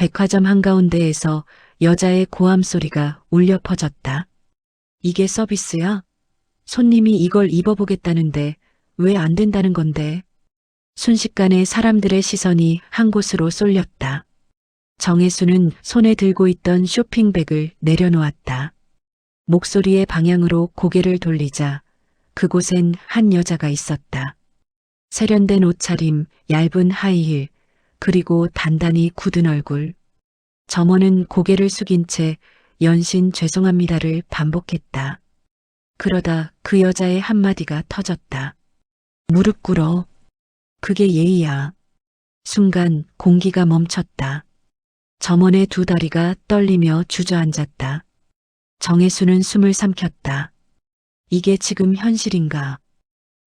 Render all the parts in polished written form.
백화점 한가운데에서 여자의 고함 소리가 울려 퍼졌다. 이게 서비스야? 손님이 이걸 입어보겠다는데 왜 안 된다는 건데? 순식간에 사람들의 시선이 한 곳으로 쏠렸다. 정혜수는 손에 들고 있던 쇼핑백을 내려놓았다. 목소리의 방향으로 고개를 돌리자 그곳엔 한 여자가 있었다. 세련된 옷차림, 얇은 하이힐, 그리고 단단히 굳은 얼굴. 점원은 고개를 숙인 채 연신 죄송합니다를 반복했다. 그러다 그 여자의 한마디가 터졌다. 무릎 꿇어. 그게 예의야. 순간 공기가 멈췄다. 점원의 두 다리가 떨리며 주저앉았다. 정혜수는 숨을 삼켰다. 이게 지금 현실인가?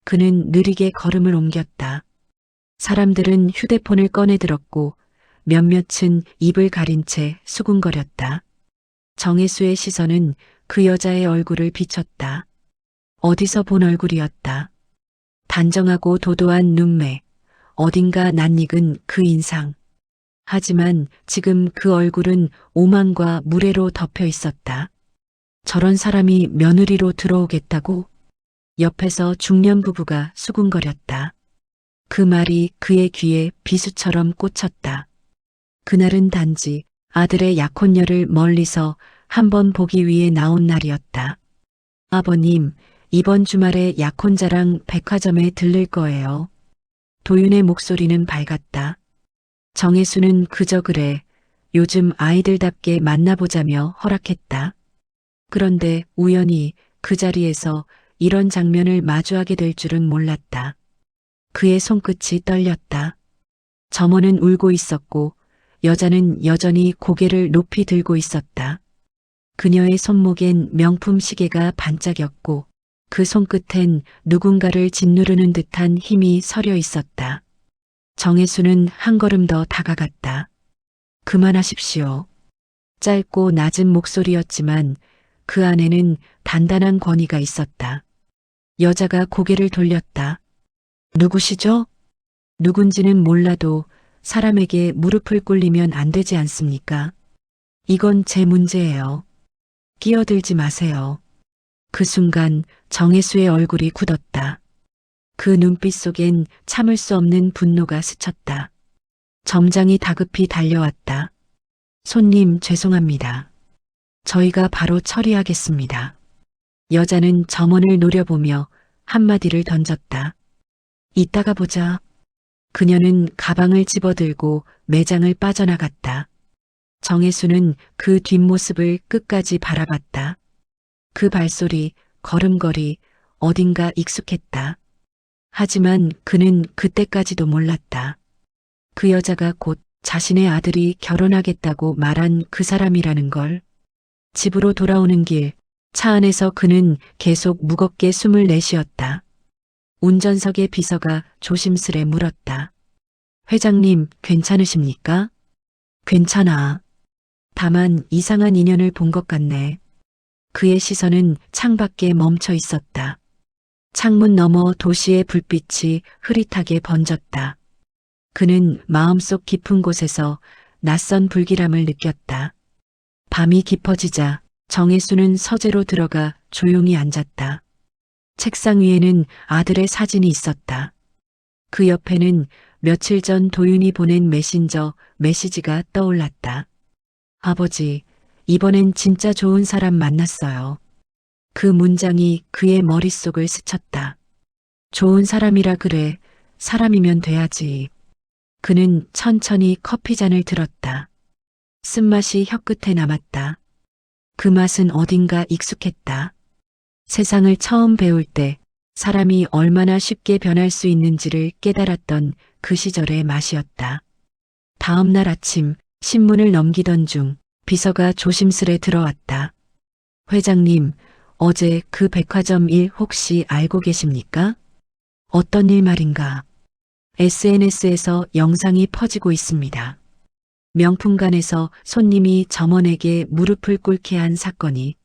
그는 느리게 걸음을 옮겼다. 사람들은 휴대폰을 꺼내 들었고 몇몇은 입을 가린 채 수군거렸다. 정혜수의 시선은 그 여자의 얼굴을 비췄다. 어디서 본 얼굴이었다. 단정하고 도도한 눈매, 어딘가 낯익은 그 인상. 하지만 지금 그 얼굴은 오만과 무례로 덮여 있었다. 저런 사람이 며느리로 들어오겠다고? 옆에서 중년 부부가 수군거렸다. 그 말이 그의 귀에 비수처럼 꽂혔다. 그날은 단지 아들의 약혼녀를 멀리서 한번 보기 위해 나온 날이었다. 아버님, 이번 주말에 약혼자랑 백화점에 들를 거예요. 도윤의 목소리는 밝았다. 정혜수는 그저 그래, 요즘 아이들답게 만나보자며 허락했다. 그런데 우연히 그 자리에서 이런 장면을 마주하게 될 줄은 몰랐다. 그의 손끝이 떨렸다. 점원은 울고 있었고 여자는 여전히 고개를 높이 들고 있었다. 그녀의 손목엔 명품 시계가 반짝였고 그 손끝엔 누군가를 짓누르는 듯한 힘이 서려 있었다. 정혜수는 한 걸음 더 다가갔다. 그만하십시오. 짧고 낮은 목소리였지만 그 안에는 단단한 권위가 있었다. 여자가 고개를 돌렸다. 누구시죠? 누군지는 몰라도 사람에게 무릎을 꿇리면 안 되지 않습니까? 이건 제 문제예요. 끼어들지 마세요. 그 순간 정혜수의 얼굴이 굳었다. 그 눈빛 속엔 참을 수 없는 분노가 스쳤다. 점장이 다급히 달려왔다. 손님 죄송합니다. 저희가 바로 처리하겠습니다. 여자는 점원을 노려보며 한마디를 던졌다. 이따가 보자. 그녀는 가방을 집어들고 매장을 빠져나갔다. 정혜수는 그 뒷모습을 끝까지 바라봤다. 그 발소리, 걸음걸이, 어딘가 익숙했다. 하지만 그는 그때까지도 몰랐다. 그 여자가 곧 자신의 아들이 결혼하겠다고 말한 그 사람이라는 걸. 집으로 돌아오는 길, 차 안에서 그는 계속 무겁게 숨을 내쉬었다. 운전석의 비서가 조심스레 물었다. 회장님, 괜찮으십니까? 괜찮아. 다만 이상한 인연을 본 것 같네. 그의 시선은 창밖에 멈춰 있었다. 창문 너머 도시의 불빛이 흐릿하게 번졌다. 그는 마음속 깊은 곳에서 낯선 불길함을 느꼈다. 밤이 깊어지자 정혜수는 서재로 들어가 조용히 앉았다. 책상 위에는 아들의 사진이 있었다. 그 옆에는 며칠 전 도윤이 보낸 메신저 메시지가 떠올랐다. 아버지, 이번엔 진짜 좋은 사람 만났어요. 그 문장이 그의 머릿속을 스쳤다. 좋은 사람이라 그래, 사람이면 돼야지. 그는 천천히 커피잔을 들었다. 쓴맛이 혀끝에 남았다. 그 맛은 어딘가 익숙했다. 세상을 처음 배울 때 사람이 얼마나 쉽게 변할 수 있는지를 깨달았던 그 시절의 맛이었다. 다음 날 아침 신문을 넘기던 중 비서가 조심스레 들어왔다. 회장님, 어제 그 백화점 일 혹시 알고 계십니까? 어떤 일 말인가? SNS에서 영상이 퍼지고 있습니다. 명품관에서 손님이 점원에게 무릎을 꿇게 한 사건이.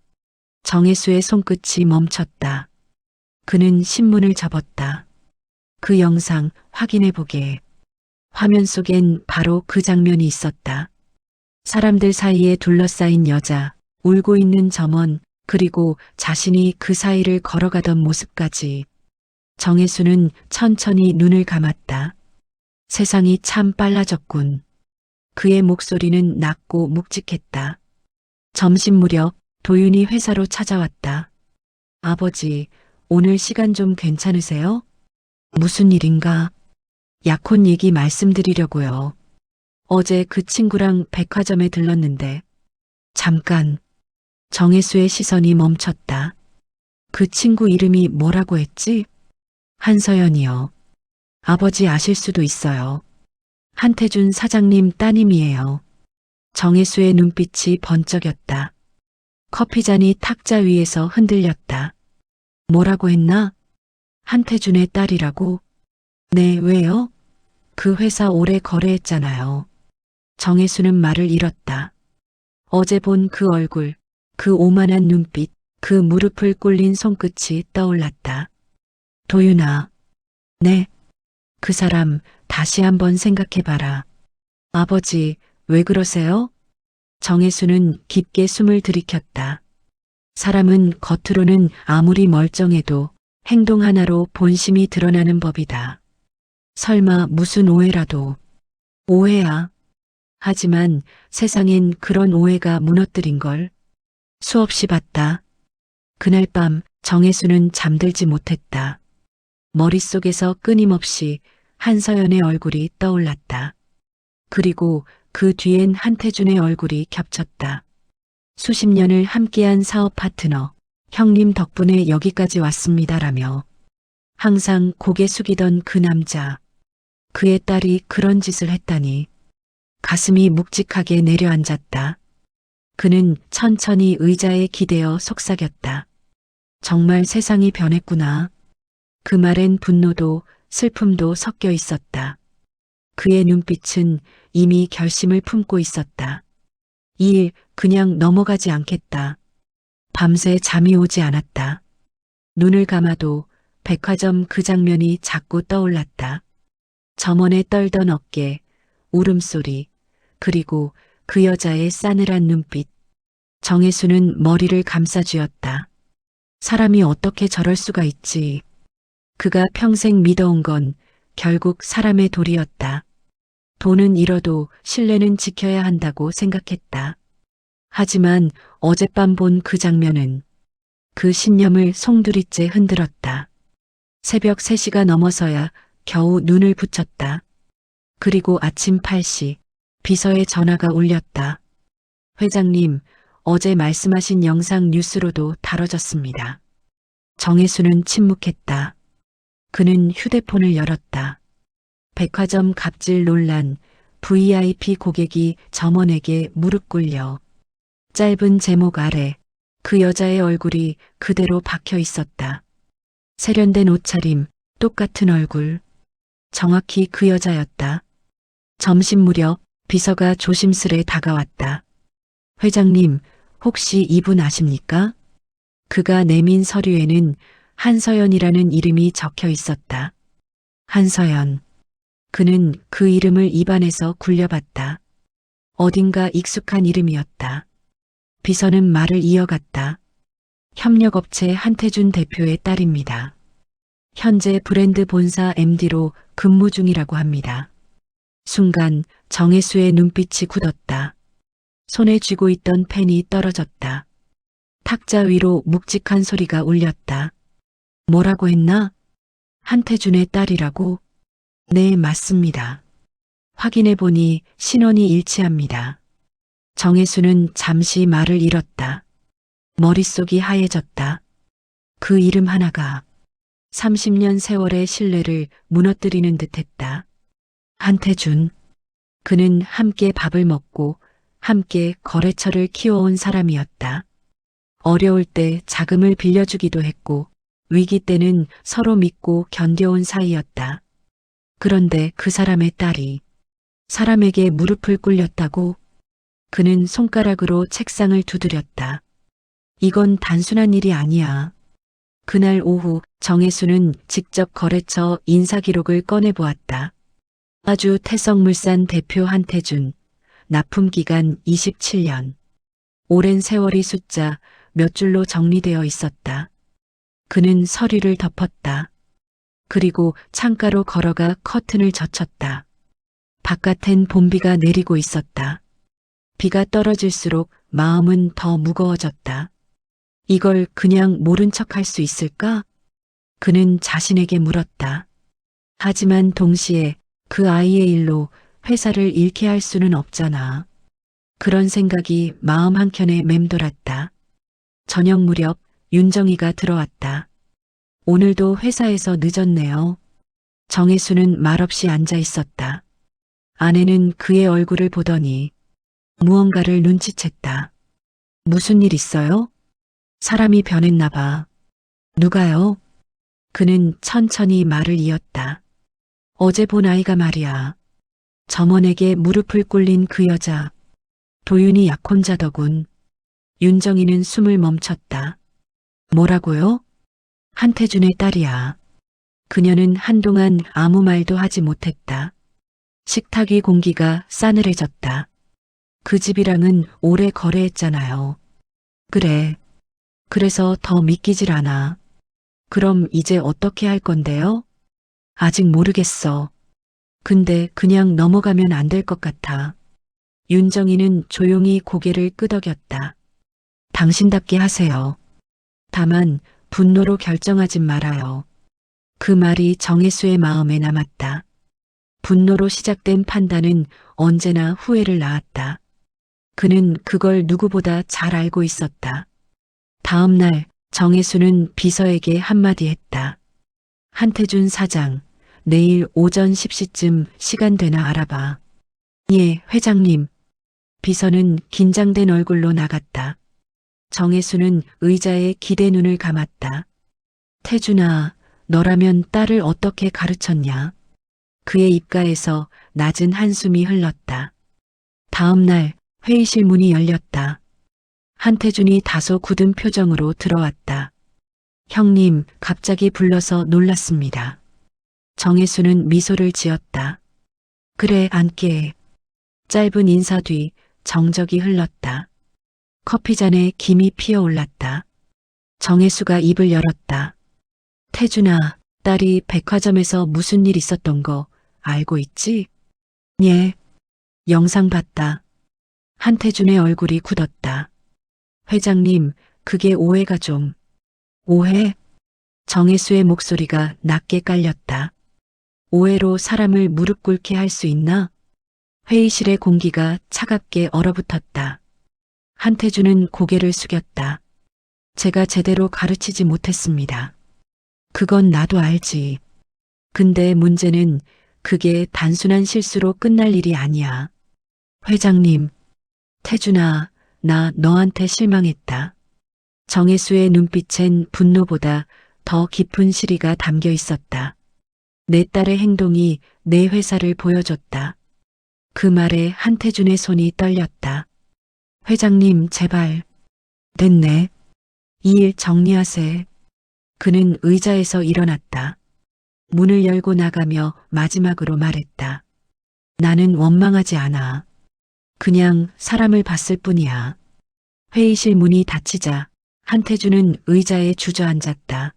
정혜수의 손끝이 멈췄다. 그는 신문을 접었다. 그 영상 확인해 보게. 화면 속엔 바로 그 장면이 있었다. 사람들 사이에 둘러싸인 여자, 울고 있는 점원, 그리고 자신이 그 사이를 걸어가던 모습까지. 정혜수는 천천히 눈을 감았다. 세상이 참 빨라졌군. 그의 목소리는 낮고 묵직했다. 점심 무렵 도윤이 회사로 찾아왔다. 아버지, 오늘 시간 좀 괜찮으세요? 무슨 일인가? 약혼 얘기 말씀드리려고요. 어제 그 친구랑 백화점에 들렀는데 잠깐. 정혜수의 시선이 멈췄다. 그 친구 이름이 뭐라고 했지? 한서연이요. 아버지 아실 수도 있어요. 한태준 사장님 따님이에요. 정혜수의 눈빛이 번쩍였다. 커피잔이 탁자 위에서 흔들렸다. 뭐라고 했나? 한태준의 딸이라고? 네, 왜요? 그 회사 오래 거래했잖아요. 정혜수는 말을 잃었다. 어제 본 그 얼굴, 그 오만한 눈빛, 그 무릎을 꿇린 손끝이 떠올랐다. 도윤아. 네. 그 사람 다시 한번 생각해봐라. 아버지, 왜 그러세요? 정혜수는 깊게 숨을 들이켰다. 사람은 겉으로는 아무리 멀쩡해도 행동 하나로 본심이 드러나는 법이다. 설마 무슨 오해라도. 오해야. 하지만 세상엔 그런 오해가 무너뜨린 걸 수없이 봤다. 그날 밤 정혜수는 잠들지 못했다. 머릿속에서 끊임없이 한서연의 얼굴이 떠올랐다. 그리고 그 뒤엔 한태준의 얼굴이 겹쳤다. 수십 년을 함께한 사업 파트너, 형님 덕분에 여기까지 왔습니다라며 항상 고개 숙이던 그 남자, 그의 딸이 그런 짓을 했다니. 가슴이 묵직하게 내려앉았다. 그는 천천히 의자에 기대어 속삭였다. 정말 세상이 변했구나. 그 말엔 분노도 슬픔도 섞여 있었다. 그의 눈빛은 이미 결심을 품고 있었다. 이 일 그냥 넘어가지 않겠다. 밤새 잠이 오지 않았다. 눈을 감아도 백화점 그 장면이 자꾸 떠올랐다. 점원의 떨던 어깨, 울음소리, 그리고 그 여자의 싸늘한 눈빛. 정혜수는 머리를 감싸쥐었다. 사람이 어떻게 저럴 수가 있지. 그가 평생 믿어온 건 결국 사람의 도리였다. 돈은 잃어도 신뢰는 지켜야 한다고 생각했다. 하지만 어젯밤 본 그 장면은 그 신념을 송두리째 흔들었다. 새벽 3시가 넘어서야 겨우 눈을 붙였다. 그리고 아침 8시 비서의 전화가 울렸다. 회장님, 어제 말씀하신 영상 뉴스로도 다뤄졌습니다. 정혜수는 침묵했다. 그는 휴대폰을 열었다. 백화점 갑질 논란, VIP 고객이 점원에게 무릎 꿇려. 짧은 제목 아래 그 여자의 얼굴이 그대로 박혀 있었다. 세련된 옷차림, 똑같은 얼굴. 정확히 그 여자였다. 점심 무렵 비서가 조심스레 다가왔다. 회장님, 혹시 이분 아십니까? 그가 내민 서류에는 한서연이라는 이름이 적혀 있었다. 한서연. 그는 그 이름을 입안에서 굴려봤다. 어딘가 익숙한 이름이었다. 비서는 말을 이어갔다. 협력업체 한태준 대표의 딸입니다. 현재 브랜드 본사 MD로 근무 중이라고 합니다. 순간 정혜수의 눈빛이 굳었다. 손에 쥐고 있던 펜이 떨어졌다. 탁자 위로 묵직한 소리가 울렸다. 뭐라고 했나? 한태준의 딸이라고? 네, 맞습니다. 확인해 보니 신원이 일치합니다. 정혜수는 잠시 말을 잃었다. 머릿속이 하얘졌다. 그 이름 하나가 30년 세월의 신뢰를 무너뜨리는 듯했다. 한태준. 그는 함께 밥을 먹고 함께 거래처를 키워온 사람이었다. 어려울 때 자금을 빌려주기도 했고 위기 때는 서로 믿고 견뎌온 사이였다. 그런데 그 사람의 딸이 사람에게 무릎을 꿇렸다고? 그는 손가락으로 책상을 두드렸다. 이건 단순한 일이 아니야. 그날 오후 정혜수는 직접 거래처 인사기록을 꺼내보았다. 아주 태성물산 대표 한태준, 납품기간 27년. 오랜 세월이 숫자 몇 줄로 정리되어 있었다. 그는 서류를 덮었다. 그리고 창가로 걸어가 커튼을 젖혔다. 바깥엔 봄비가 내리고 있었다. 비가 떨어질수록 마음은 더 무거워졌다. 이걸 그냥 모른 척 할 수 있을까? 그는 자신에게 물었다. 하지만 동시에 그 아이의 일로 회사를 잃게 할 수는 없잖아. 그런 생각이 마음 한켠에 맴돌았다. 저녁 무렵 윤정이가 들어왔다. 오늘도 회사에서 늦었네요. 정혜수는 말없이 앉아 있었다. 아내는 그의 얼굴을 보더니 무언가를 눈치챘다. 무슨 일 있어요? 사람이 변했나 봐. 누가요? 그는 천천히 말을 이었다. 어제 본 아이가 말이야. 점원에게 무릎을 꿇린 그 여자. 도윤이 약혼자더군. 윤정이는 숨을 멈췄다. 뭐라고요? 한태준의 딸이야. 그녀는 한동안 아무 말도 하지 못했다. 식탁 위 공기가 싸늘해졌다. 그 집이랑은 오래 거래했잖아요. 그래. 그래서 더 믿기질 않아. 그럼 이제 어떻게 할 건데요? 아직 모르겠어. 근데 그냥 넘어가면 안 될 것 같아. 윤정이는 조용히 고개를 끄덕였다. 당신답게 하세요. 다만 분노로 결정하진 말아요. 그 말이 정혜수의 마음에 남았다. 분노로 시작된 판단은 언제나 후회를 낳았다. 그는 그걸 누구보다 잘 알고 있었다. 다음 날 정혜수는 비서에게 한마디 했다. 한태준 사장, 내일 오전 10시쯤 시간 되나 알아봐. 예, 회장님. 비서는 긴장된 얼굴로 나갔다. 정혜수는 의자에 기대 눈을 감았다. 태준아, 너라면 딸을 어떻게 가르쳤냐? 그의 입가에서 낮은 한숨이 흘렀다. 다음 날 회의실 문이 열렸다. 한태준이 다소 굳은 표정으로 들어왔다. 형님, 갑자기 불러서 놀랐습니다. 정혜수는 미소를 지었다. 그래, 앉게. 짧은 인사 뒤 정적이 흘렀다. 커피잔에 김이 피어올랐다. 정혜수가 입을 열었다. 태준아, 딸이 백화점에서 무슨 일 있었던 거 알고 있지? 예. 영상 봤다. 한태준의 얼굴이 굳었다. 회장님, 그게 오해가 좀. 오해? 정혜수의 목소리가 낮게 깔렸다. 오해로 사람을 무릎 꿇게 할 수 있나? 회의실의 공기가 차갑게 얼어붙었다. 한태준은 고개를 숙였다. 제가 제대로 가르치지 못했습니다. 그건 나도 알지. 근데 문제는 그게 단순한 실수로 끝날 일이 아니야. 회장님, 태준아, 나 너한테 실망했다. 정혜수의 눈빛엔 분노보다 더 깊은 시리가 담겨 있었다. 내 딸의 행동이 내 회사를 보여줬다. 그 말에 한태준의 손이 떨렸다. 회장님, 제발. 됐네. 이 일 정리하세. 그는 의자에서 일어났다. 문을 열고 나가며 마지막으로 말했다. 나는 원망하지 않아. 그냥 사람을 봤을 뿐이야. 회의실 문이 닫히자 한태준은 의자에 주저앉았다.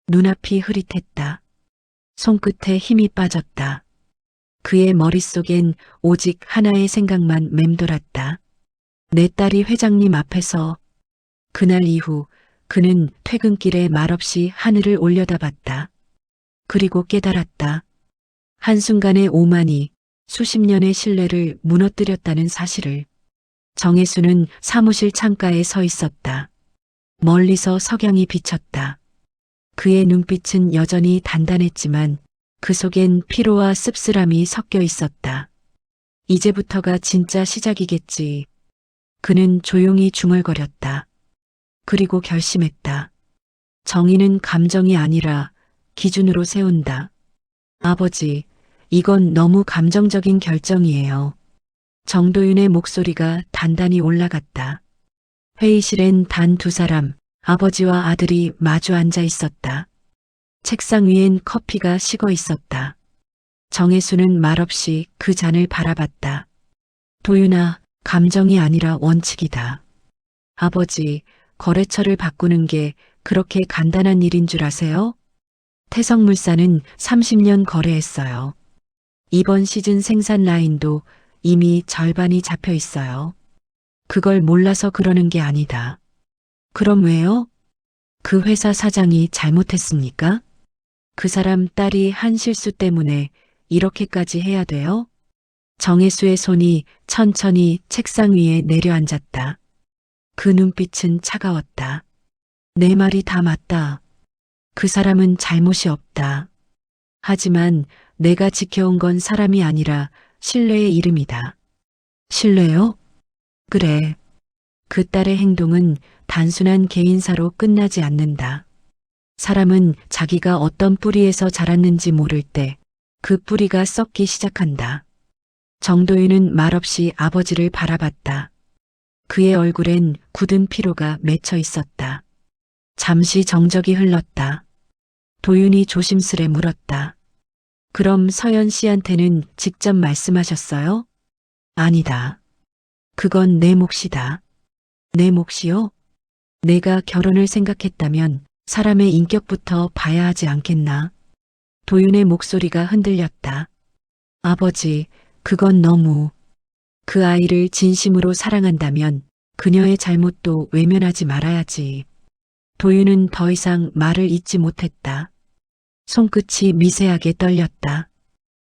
눈앞이 흐릿했다. 손끝에 힘이 빠졌다. 그의 머릿속엔 오직 하나의 생각만 맴돌았다. 내 딸이 회장님 앞에서. 그날 이후 그는 퇴근길에 말없이 하늘을 올려다봤다. 그리고 깨달았다. 한순간의 오만이 수십 년의 신뢰를 무너뜨렸다는 사실을. 정혜수는 사무실 창가에 서 있었다. 멀리서 석양이 비쳤다. 그의 눈빛은 여전히 단단했지만 그 속엔 피로와 씁쓸함이 섞여 있었다. 이제부터가 진짜 시작이겠지. 그는 조용히 중얼거렸다. 그리고 결심했다. 정의는 감정이 아니라 기준으로 세운다. 아버지, 이건 너무 감정적인 결정이에요. 정도윤의 목소리가 단단히 올라갔다. 회의실엔 단 두 사람, 아버지와 아들이 마주 앉아 있었다. 책상 위엔 커피가 식어 있었다. 정혜수는 말없이 그 잔을 바라봤다. 도윤아, 감정이 아니라 원칙이다. 아버지, 거래처를 바꾸는 게 그렇게 간단한 일인 줄 아세요? 태성물산은 30년 거래했어요. 이번 시즌 생산 라인도 이미 절반이 잡혀 있어요. 그걸 몰라서 그러는 게 아니다. 그럼 왜요? 그 회사 사장이 잘못했습니까? 그 사람 딸이 한 실수 때문에 이렇게까지 해야 돼요? 정혜수의 손이 천천히 책상 위에 내려앉았다. 그 눈빛은 차가웠다. 내 말이 다 맞다. 그 사람은 잘못이 없다. 하지만 내가 지켜온 건 사람이 아니라 신뢰의 이름이다. 신뢰요? 그래. 그 딸의 행동은 단순한 개인사로 끝나지 않는다. 사람은 자기가 어떤 뿌리에서 자랐는지 모를 때 그 뿌리가 썩기 시작한다. 정도윤은 말없이 아버지를 바라봤다. 그의 얼굴엔 굳은 피로가 맺혀 있었다. 잠시 정적이 흘렀다. 도윤이 조심스레 물었다. 그럼 서연 씨한테는 직접 말씀하셨어요? 아니다. 그건 내 몫이다. 내 몫이요? 내가 결혼을 생각했다면 사람의 인격부터 봐야 하지 않겠나? 도윤의 목소리가 흔들렸다. 아버지, 그건 너무. 그 아이를 진심으로 사랑한다면 그녀의 잘못도 외면하지 말아야지. 도윤은 더 이상 말을 잇지 못했다. 손끝이 미세하게 떨렸다.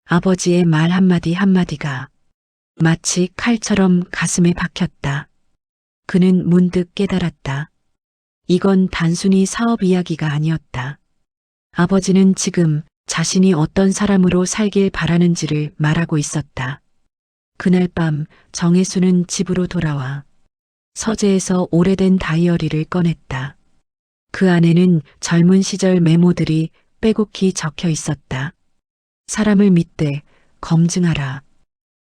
아버지의 말 한마디 한마디가 마치 칼처럼 가슴에 박혔다. 그는 문득 깨달았다. 이건 단순히 사업 이야기가 아니었다. 아버지는 지금 자신이 어떤 사람으로 살길 바라는지를 말하고 있었다. 그날 밤 정혜수는 집으로 돌아와 서재에서 오래된 다이어리를 꺼냈다. 그 안에는 젊은 시절 메모들이 빼곡히 적혀 있었다. 사람을 믿되 검증하라.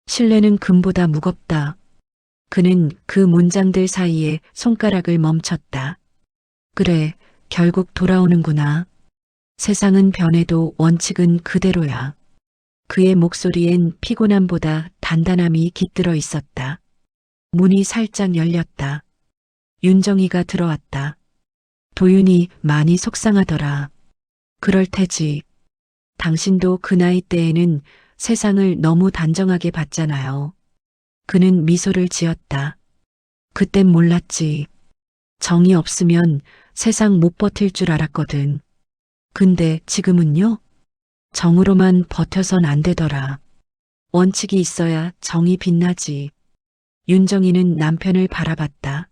신뢰는 금보다 무겁다. 그는 그 문장들 사이에 손가락을 멈췄다. 그래, 결국 돌아오는구나. 세상은 변해도 원칙은 그대로야. 그의 목소리엔 피곤함보다 단단함이 깃들어 있었다. 문이 살짝 열렸다. 윤정이가 들어왔다. 도윤이 많이 속상하더라. 그럴 테지. 당신도 그 나이 때에는 세상을 너무 단정하게 봤잖아요. 그는 미소를 지었다. 그땐 몰랐지. 정이 없으면 세상 못 버틸 줄 알았거든. 근데 지금은요? 정으로만 버텨선 안 되더라. 원칙이 있어야 정이 빛나지. 윤정이는 남편을 바라봤다.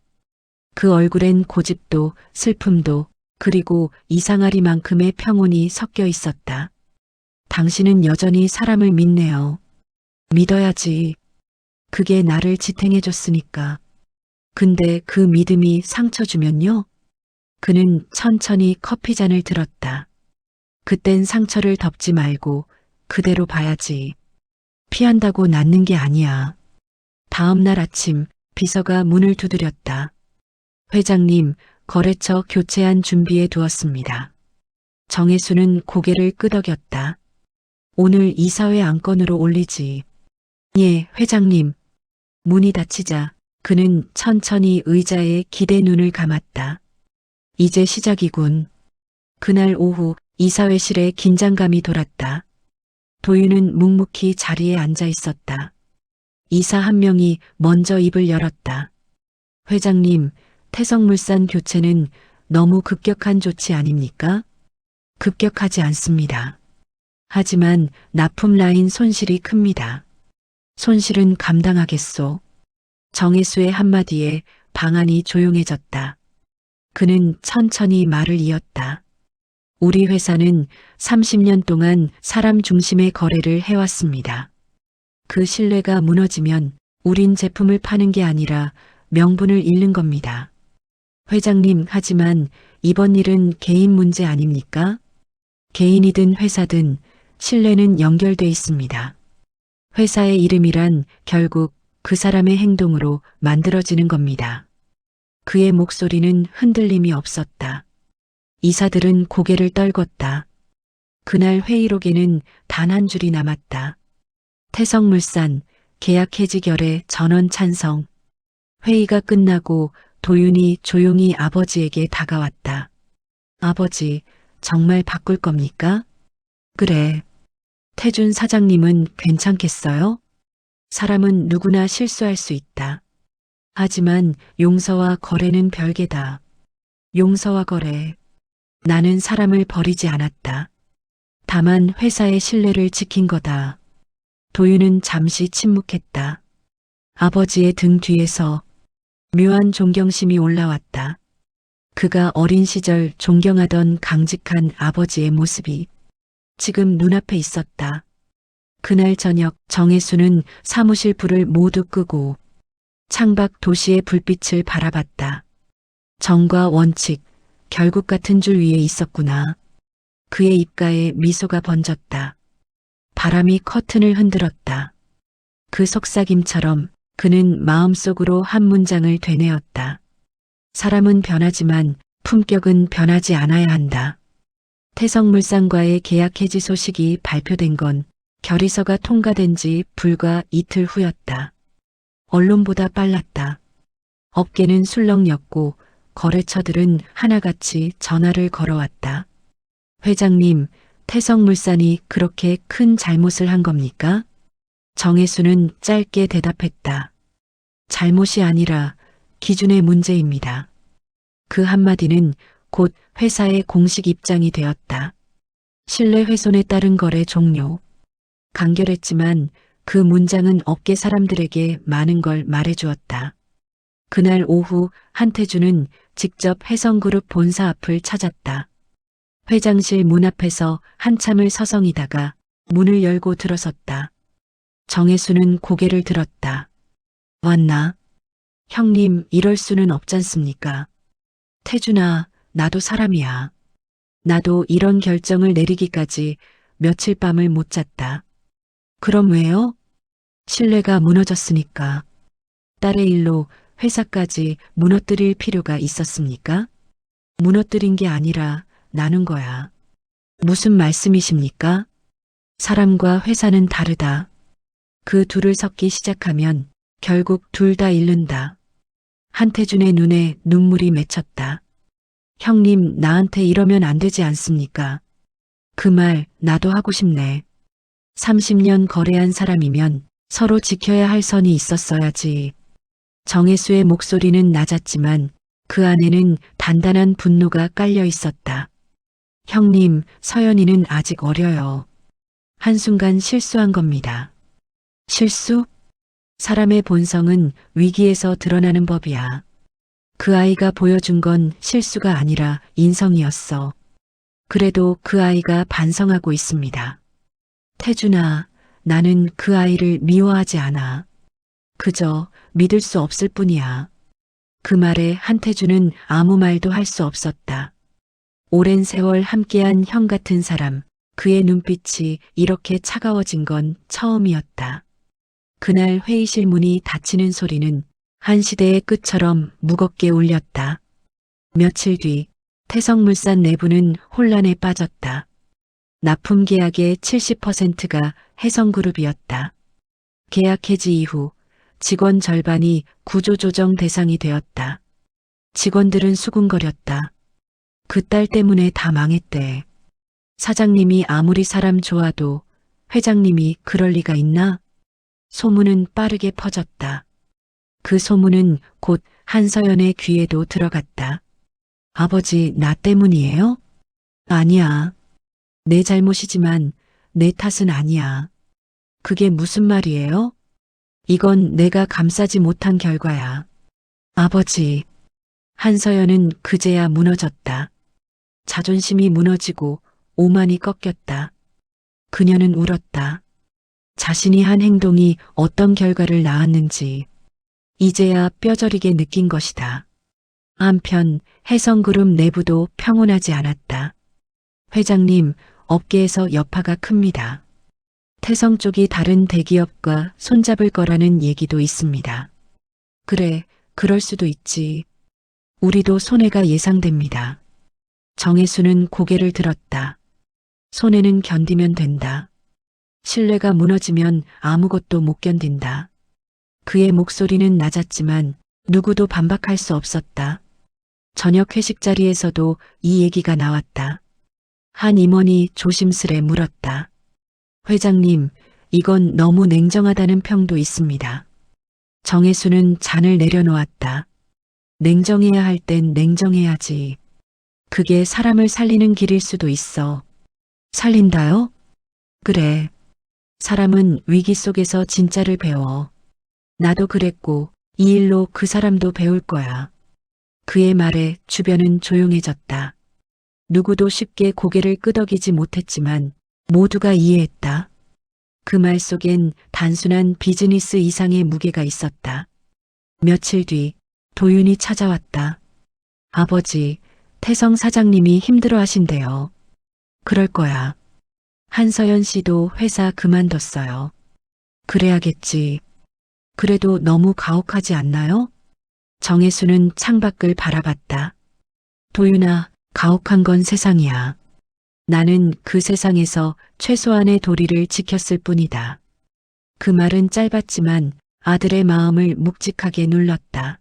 그 얼굴엔 고집도 슬픔도 그리고 이상하리만큼의 평온이 섞여 있었다. 당신은 여전히 사람을 믿네요. 믿어야지. 그게 나를 지탱해줬으니까. 근데 그 믿음이 상처 주면요? 그는 천천히 커피잔을 들었다. 그땐 상처를 덮지 말고 그대로 봐야지. 피한다고 낫는 게 아니야. 다음 날 아침 비서가 문을 두드렸다. 회장님, 거래처 교체안 준비해 두었습니다. 정혜수는 고개를 끄덕였다. 오늘 이사회 안건으로 올리지. 예, 회장님. 문이 닫히자 그는 천천히 의자에 기대 눈을 감았다. 이제 시작이군. 그날 오후 이사회실에 긴장감이 돌았다. 도윤은 묵묵히 자리에 앉아 있었다. 이사 한 명이 먼저 입을 열었다. 회장님, 태성물산 교체는 너무 급격한 조치 아닙니까? 급격하지 않습니다. 하지만 납품 라인 손실이 큽니다. 손실은 감당하겠소. 정혜수의 한마디에 방안이 조용해졌다. 그는 천천히 말을 이었다. 우리 회사는 30년 동안 사람 중심의 거래를 해왔습니다. 그 신뢰가 무너지면 우린 제품을 파는 게 아니라 명분을 잃는 겁니다. 회장님, 하지만 이번 일은 개인 문제 아닙니까? 개인이든 회사든 신뢰는 연결돼 있습니다. 회사의 이름이란 결국 그 사람의 행동으로 만들어지는 겁니다. 그의 목소리는 흔들림이 없었다. 이사들은 고개를 떨궜다. 그날 회의록에는 단 한 줄이 남았다. 태성물산 계약 해지 결에 전원 찬성. 회의가 끝나고 도윤이 조용히 아버지에게 다가왔다. 아버지, 정말 바꿀 겁니까? 그래. 태준 사장님은 괜찮겠어요? 사람은 누구나 실수할 수 있다. 하지만 용서와 거래는 별개다. 용서와 거래. 나는 사람을 버리지 않았다. 다만 회사의 신뢰를 지킨 거다. 도윤은 잠시 침묵했다. 아버지의 등 뒤에서 묘한 존경심이 올라왔다. 그가 어린 시절 존경하던 강직한 아버지의 모습이 지금 눈앞에 있었다. 그날 저녁 정혜수는 사무실 불을 모두 끄고 창밖 도시의 불빛을 바라봤다. 정과 원칙, 결국 같은 줄 위에 있었구나. 그의 입가에 미소가 번졌다. 바람이 커튼을 흔들었다. 그 속삭임처럼 그는 마음속으로 한 문장을 되뇌었다. 사람은 변하지만 품격은 변하지 않아야 한다. 태성물산과의 계약 해지 소식이 발표된 건 결의서가 통과된 지 불과 이틀 후였다. 언론보다 빨랐다. 업계는 술렁였고 거래처들은 하나같이 전화를 걸어왔다. 회장님, 태성물산이 그렇게 큰 잘못을 한 겁니까? 정혜수는 짧게 대답했다. 잘못이 아니라 기준의 문제입니다. 그 한마디는 곧 회사의 공식 입장이 되었다. 신뢰 훼손에 따른 거래 종료. 간결했지만 그 문장은 업계 사람들에게 많은 걸 말해주었다. 그날 오후 한태준은 직접 혜성그룹 본사 앞을 찾았다. 회장실 문 앞에서 한참을 서성이다가 문을 열고 들어섰다. 정혜수는 고개를 들었다. 왔나? 형님, 이럴 수는 없잖습니까? 태준아, 나도 사람이야. 나도 이런 결정을 내리기까지 며칠 밤을 못 잤다. 그럼 왜요? 신뢰가 무너졌으니까. 딸의 일로 회사까지 무너뜨릴 필요가 있었습니까? 무너뜨린 게 아니라 나눈 거야. 무슨 말씀이십니까? 사람과 회사는 다르다. 그 둘을 섞기 시작하면 결국 둘 다 잃는다. 한태준의 눈에 눈물이 맺혔다. 형님, 나한테 이러면 안 되지 않습니까? 그 말 나도 하고 싶네. 30년 거래한 사람이면 서로 지켜야 할 선이 있었어야지. 정혜수의 목소리는 낮았지만 그 안에는 단단한 분노가 깔려 있었다. 형님, 서연이는 아직 어려요. 한순간 실수한 겁니다. 실수? 사람의 본성은 위기에서 드러나는 법이야. 그 아이가 보여준 건 실수가 아니라 인성이었어. 그래도 그 아이가 반성하고 있습니다. 태준아, 나는 그 아이를 미워하지 않아. 그저 믿을 수 없을 뿐이야. 그 말에 한태준은 아무 말도 할 수 없었다. 오랜 세월 함께한 형 같은 사람, 그의 눈빛이 이렇게 차가워진 건 처음이었다. 그날 회의실 문이 닫히는 소리는 한 시대의 끝처럼 무겁게 울렸다. 며칠 뒤 태성물산 내부는 혼란에 빠졌다. 납품 계약의 70%가 혜성그룹이었다. 계약 해지 이후 직원 절반이 구조조정 대상이 되었다. 직원들은 수군거렸다. 그 딸 때문에 다 망했대. 사장님이 아무리 사람 좋아도 회장님이 그럴 리가 있나? 소문은 빠르게 퍼졌다. 그 소문은 곧 한서연의 귀에도 들어갔다. 아버지, 나 때문이에요? 아니야. 내 잘못이지만 내 탓은 아니야. 그게 무슨 말이에요? 이건 내가 감싸지 못한 결과야. 아버지. 한서연은 그제야 무너졌다. 자존심이 무너지고 오만이 꺾였다. 그녀는 울었다. 자신이 한 행동이 어떤 결과를 낳았는지 이제야 뼈저리게 느낀 것이다. 한편 혜성그룹 내부도 평온하지 않았다. 회장님, 업계에서 여파가 큽니다. 태성 쪽이 다른 대기업과 손잡을 거라는 얘기도 있습니다. 그래, 그럴 수도 있지. 우리도 손해가 예상됩니다. 정혜수는 고개를 들었다. 손해는 견디면 된다. 신뢰가 무너지면 아무것도 못 견딘다. 그의 목소리는 낮았지만 누구도 반박할 수 없었다. 저녁 회식 자리에서도 이 얘기가 나왔다. 한 임원이 조심스레 물었다. 회장님, 이건 너무 냉정하다는 평도 있습니다. 정혜수는 잔을 내려놓았다. 냉정해야 할 땐 냉정해야지. 그게 사람을 살리는 길일 수도 있어. 살린다요? 그래. 사람은 위기 속에서 진짜를 배워. 나도 그랬고 이 일로 그 사람도 배울 거야. 그의 말에 주변은 조용해졌다. 누구도 쉽게 고개를 끄덕이지 못했지만 모두가 이해했다. 그 말 속엔 단순한 비즈니스 이상의 무게가 있었다. 며칠 뒤 도윤이 찾아왔다. 아버지, 태성 사장님이 힘들어 하신대요. 그럴 거야. 한서연 씨도 회사 그만뒀어요. 그래야겠지. 그래도 너무 가혹하지 않나요? 정혜수는 창밖을 바라봤다. 도윤아, 가혹한 건 세상이야. 나는 그 세상에서 최소한의 도리를 지켰을 뿐이다. 그 말은 짧았지만 아들의 마음을 묵직하게 눌렀다.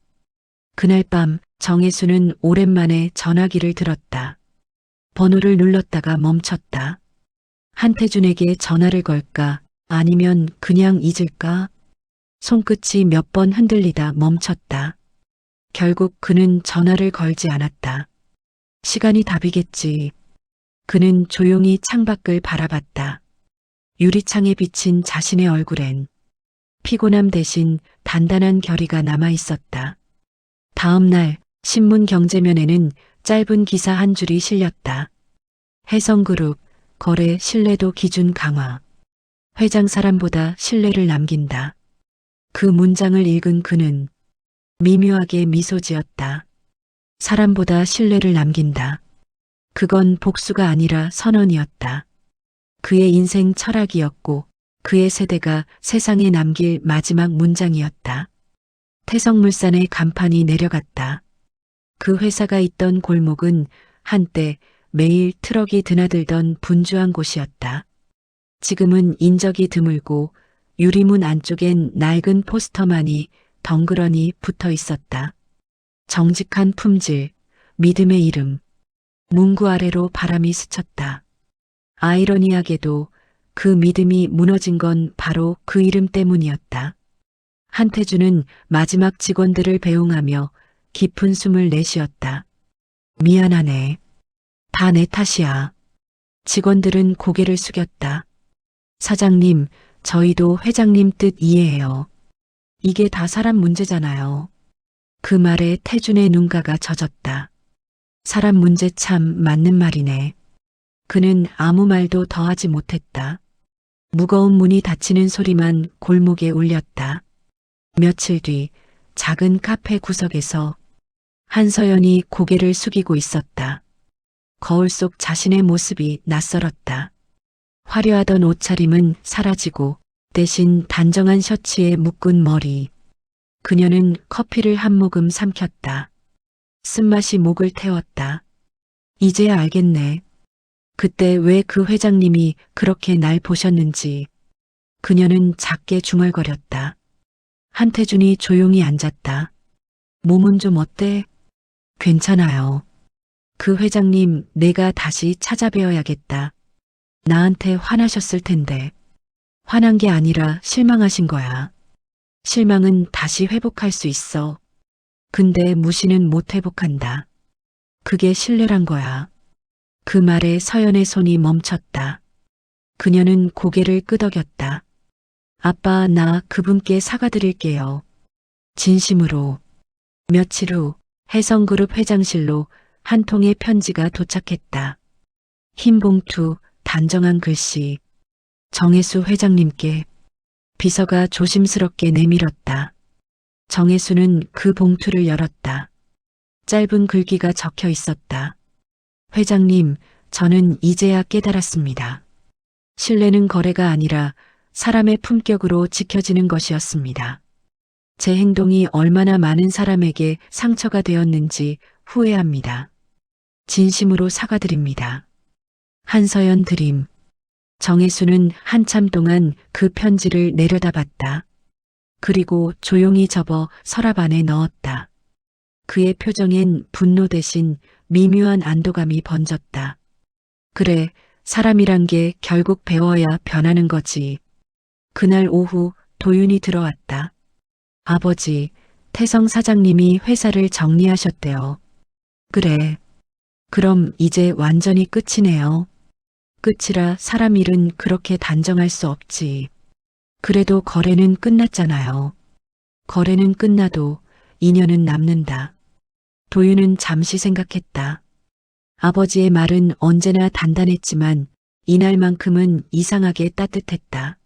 그날 밤 정혜수는 오랜만에 전화기를 들었다. 번호를 눌렀다가 멈췄다. 한태준에게 전화를 걸까 아니면 그냥 잊을까? 손끝이 몇 번 흔들리다 멈췄다. 결국 그는 전화를 걸지 않았다. 시간이 답이겠지. 그는 조용히 창밖을 바라봤다. 유리창에 비친 자신의 얼굴엔 피곤함 대신 단단한 결의가 남아 있었다. 다음 날 신문 경제면에는 짧은 기사 한 줄이 실렸다. 해성그룹 거래 신뢰도 기준 강화. 회장 사람보다 신뢰를 남긴다. 그 문장을 읽은 그는 미묘하게 미소 지었다. 사람보다 신뢰를 남긴다. 그건 복수가 아니라 선언이었다. 그의 인생 철학이었고 그의 세대가 세상에 남길 마지막 문장이었다. 태성물산의 간판이 내려갔다. 그 회사가 있던 골목은 한때 매일 트럭이 드나들던 분주한 곳이었다. 지금은 인적이 드물고 유리문 안쪽엔 낡은 포스터만이 덩그러니 붙어 있었다. 정직한 품질, 믿음의 이름, 문구 아래로 바람이 스쳤다. 아이러니하게도 그 믿음이 무너진 건 바로 그 이름 때문이었다. 한태준은 마지막 직원들을 배웅하며 깊은 숨을 내쉬었다. 미안하네. 다 내 탓이야. 직원들은 고개를 숙였다. 사장님, 저희도 회장님 뜻 이해해요. 이게 다 사람 문제잖아요. 그 말에 태준의 눈가가 젖었다. 사람 문제 참 맞는 말이네. 그는 아무 말도 더하지 못했다. 무거운 문이 닫히는 소리만 골목에 울렸다. 며칠 뒤 작은 카페 구석에서 한서연이 고개를 숙이고 있었다. 거울 속 자신의 모습이 낯설었다. 화려하던 옷차림은 사라지고 대신 단정한 셔츠에 묶은 머리. 그녀는 커피를 한 모금 삼켰다. 쓴맛이 목을 태웠다. 이제야 알겠네. 그때 왜 그 회장님이 그렇게 날 보셨는지. 그녀는 작게 중얼거렸다. 한태준이 조용히 앉았다. 몸은 좀 어때? 괜찮아요. 그 회장님 내가 다시 찾아뵈어야겠다. 나한테 화나셨을 텐데. 화난 게 아니라 실망하신 거야. 실망은 다시 회복할 수 있어. 근데 무시는 못 회복한다. 그게 신뢰란 거야. 그 말에 서연의 손이 멈췄다. 그녀는 고개를 끄덕였다. 아빠, 나 그분께 사과드릴게요. 진심으로. 며칠 후 해성그룹 회장실로 한 통의 편지가 도착했다. 흰 봉투, 단정한 글씨. 정혜수 회장님께. 비서가 조심스럽게 내밀었다. 정혜수는 그 봉투를 열었다. 짧은 글귀가 적혀 있었다. 회장님, 저는 이제야 깨달았습니다. 신뢰는 거래가 아니라 사람의 품격으로 지켜지는 것이었습니다. 제 행동이 얼마나 많은 사람에게 상처가 되었는지 후회합니다. 진심으로 사과드립니다. 한서연 드림. 정혜수는 한참 동안 그 편지를 내려다봤다. 그리고 조용히 접어 서랍 안에 넣었다. 그의 표정엔 분노 대신 미묘한 안도감이 번졌다. 그래, 사람이란 게 결국 배워야 변하는 거지. 그날 오후 도윤이 들어왔다. 아버지, 태성 사장님이 회사를 정리하셨대요. 그래. 그럼 이제 완전히 끝이네요. 끝이라 사람 일은 그렇게 단정할 수 없지. 그래도 거래는 끝났잖아요. 거래는 끝나도 인연은 남는다. 도윤은 잠시 생각했다. 아버지의 말은 언제나 단단했지만 이날만큼은 이상하게 따뜻했다.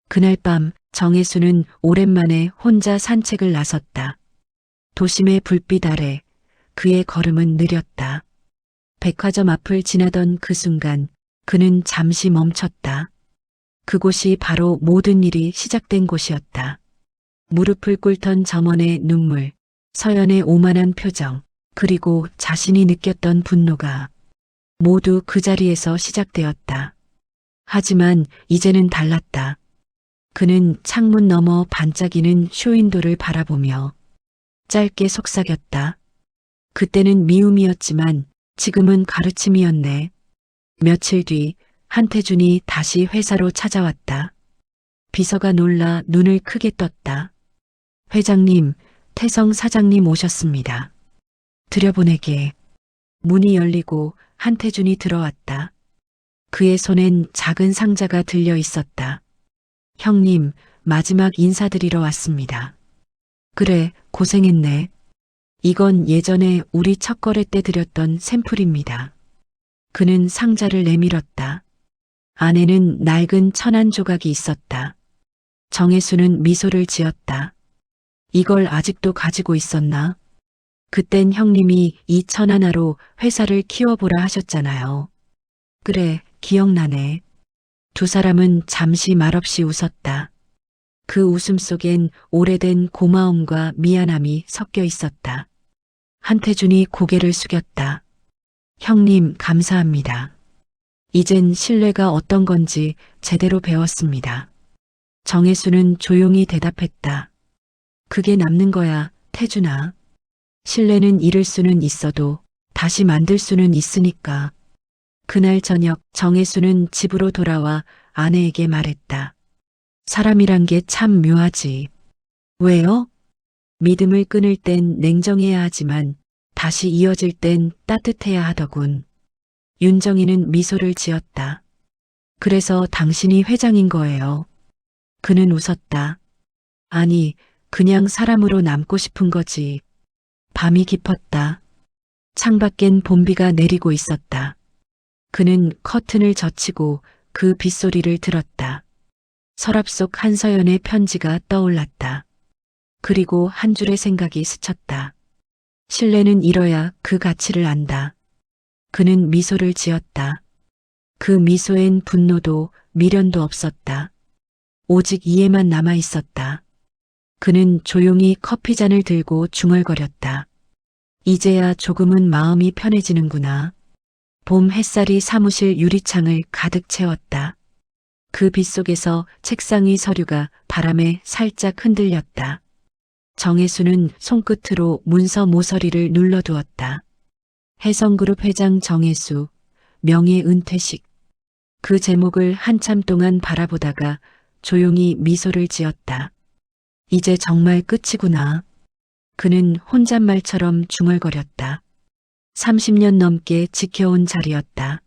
그날 밤 정혜수는 오랜만에 혼자 산책을 나섰다. 도심의 불빛 아래 그의 걸음은 느렸다. 백화점 앞을 지나던 그 순간 그는 잠시 멈췄다. 그곳이 바로 모든 일이 시작된 곳이었다. 무릎을 꿇던 점원의 눈물, 서연의 오만한 표정, 그리고 자신이 느꼈던 분노가 모두 그 자리에서 시작되었다. 하지만 이제는 달랐다. 그는 창문 너머 반짝이는 쇼윈도를 바라보며 짧게 속삭였다. 그때는 미움이었지만 지금은 가르침이었네. 며칠 뒤 한태준이 다시 회사로 찾아왔다. 비서가 놀라 눈을 크게 떴다. 회장님, 태성 사장님 오셨습니다. 들여보내게. 문이 열리고 한태준이 들어왔다. 그의 손엔 작은 상자가 들려 있었다. 형님, 마지막 인사드리러 왔습니다. 그래, 고생했네. 이건 예전에 우리 첫 거래 때 드렸던 샘플입니다. 그는 상자를 내밀었다. 안에는 낡은 천안 조각이 있었다. 정혜수는 미소를 지었다. 이걸 아직도 가지고 있었나? 그땐 형님이 이 천하나로 회사를 키워보라 하셨잖아요. 그래, 기억나네. 두 사람은 잠시 말없이 웃었다. 그 웃음 속엔 오래된 고마움과 미안함이 섞여 있었다. 한태준이 고개를 숙였다. 형님, 감사합니다. 이젠 신뢰가 어떤 건지 제대로 배웠습니다. 정혜수는 조용히 대답했다. 그게 남는 거야, 태준아. 신뢰는 잃을 수는 있어도 다시 만들 수는 있으니까. 그날 저녁 정혜수는 집으로 돌아와 아내에게 말했다. 사람이란 게 참 묘하지. 왜요? 믿음을 끊을 땐 냉정해야 하지만 다시 이어질 땐 따뜻해야 하더군. 윤정이는 미소를 지었다. 그래서 당신이 회장인 거예요. 그는 웃었다. 아니, 그냥 사람으로 남고 싶은 거지. 밤이 깊었다. 창밖엔 봄비가 내리고 있었다. 그는 커튼을 젖히고 그 빗소리를 들었다. 서랍 속 한서연의 편지가 떠올랐다. 그리고 한 줄의 생각이 스쳤다. 신뢰는 잃어야 그 가치를 안다. 그는 미소를 지었다. 그 미소엔 분노도 미련도 없었다. 오직 이해만 남아 있었다. 그는 조용히 커피잔을 들고 중얼거렸다. 이제야 조금은 마음이 편해지는구나. 봄 햇살이 사무실 유리창을 가득 채웠다. 그 빛 속에서 책상 위 서류가 바람에 살짝 흔들렸다. 정혜수는 손끝으로 문서 모서리를 눌러두었다. 해성그룹 회장 정혜수, 명예 은퇴식. 그 제목을 한참 동안 바라보다가 조용히 미소를 지었다. 이제 정말 끝이구나. 그는 혼잣말처럼 중얼거렸다. 30년 넘게 지켜온 자리였다.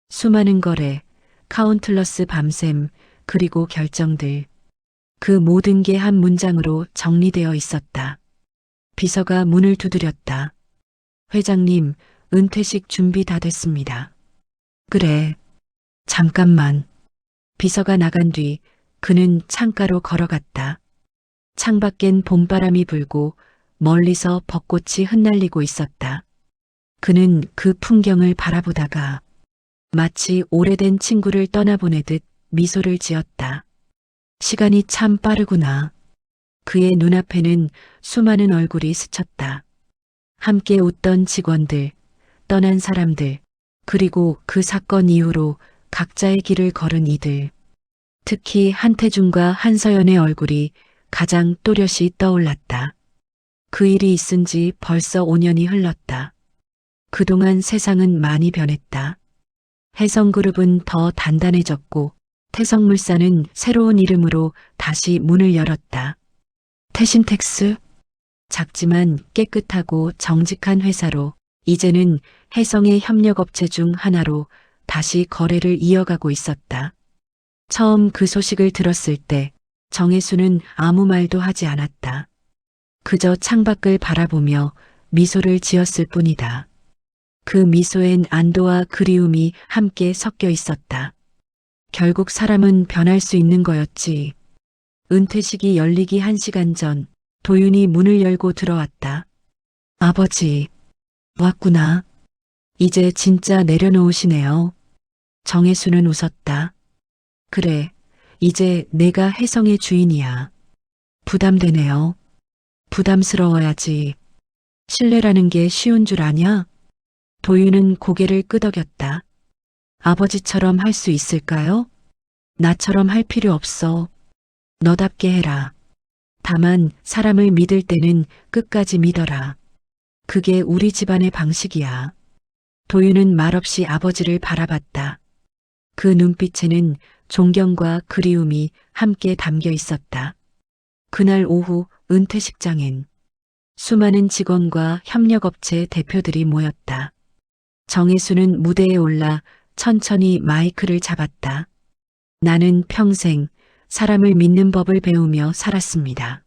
수많은 거래, 카운틀러스 밤샘, 그리고 결정들. 그 모든 게 한 문장으로 정리되어 있었다. 비서가 문을 두드렸다. 회장님, 은퇴식 준비 다 됐습니다. 그래. 잠깐만. 비서가 나간 뒤 그는 창가로 걸어갔다. 창밖엔 봄바람이 불고 멀리서 벚꽃이 흩날리고 있었다. 그는 그 풍경을 바라보다가 마치 오래된 친구를 떠나보내듯 미소를 지었다. 시간이 참 빠르구나. 그의 눈앞에는 수많은 얼굴이 스쳤다. 함께 웃던 직원들, 떠난 사람들, 그리고 그 사건 이후로 각자의 길을 걸은 이들. 특히 한태준과 한서연의 얼굴이 가장 또렷이 떠올랐다. 그 일이 있은 지 벌써 5년이 흘렀다. 그동안 세상은 많이 변했다. 해성그룹은 더 단단해졌고 태성물산은 새로운 이름으로 다시 문을 열었다. 태신텍스? 작지만 깨끗하고 정직한 회사로 이제는 해성의 협력업체 중 하나로 다시 거래를 이어가고 있었다. 처음 그 소식을 들었을 때 정혜수는 아무 말도 하지 않았다. 그저 창밖을 바라보며 미소를 지었을 뿐이다. 그 미소엔 안도와 그리움이 함께 섞여 있었다. 결국 사람은 변할 수 있는 거였지. 은퇴식이 열리기 1시간 전 도윤이 문을 열고 들어왔다. 아버지, 왔구나. 이제 진짜 내려놓으시네요. 정혜수는 웃었다. 그래, 이제 내가 혜성의 주인이야. 부담되네요. 부담스러워야지. 신뢰라는 게 쉬운 줄 아냐? 도윤은 고개를 끄덕였다. 아버지처럼 할 수 있을까요? 나처럼 할 필요 없어. 너답게 해라. 다만 사람을 믿을 때는 끝까지 믿어라. 그게 우리 집안의 방식이야. 도윤은 말없이 아버지를 바라봤다. 그 눈빛에는 존경과 그리움이 함께 담겨 있었다. 그날 오후 은퇴식장엔 수많은 직원과 협력업체 대표들이 모였다. 정혜수는 무대에 올라 천천히 마이크를 잡았다. 나는 평생 사람을 믿는 법을 배우며 살았습니다.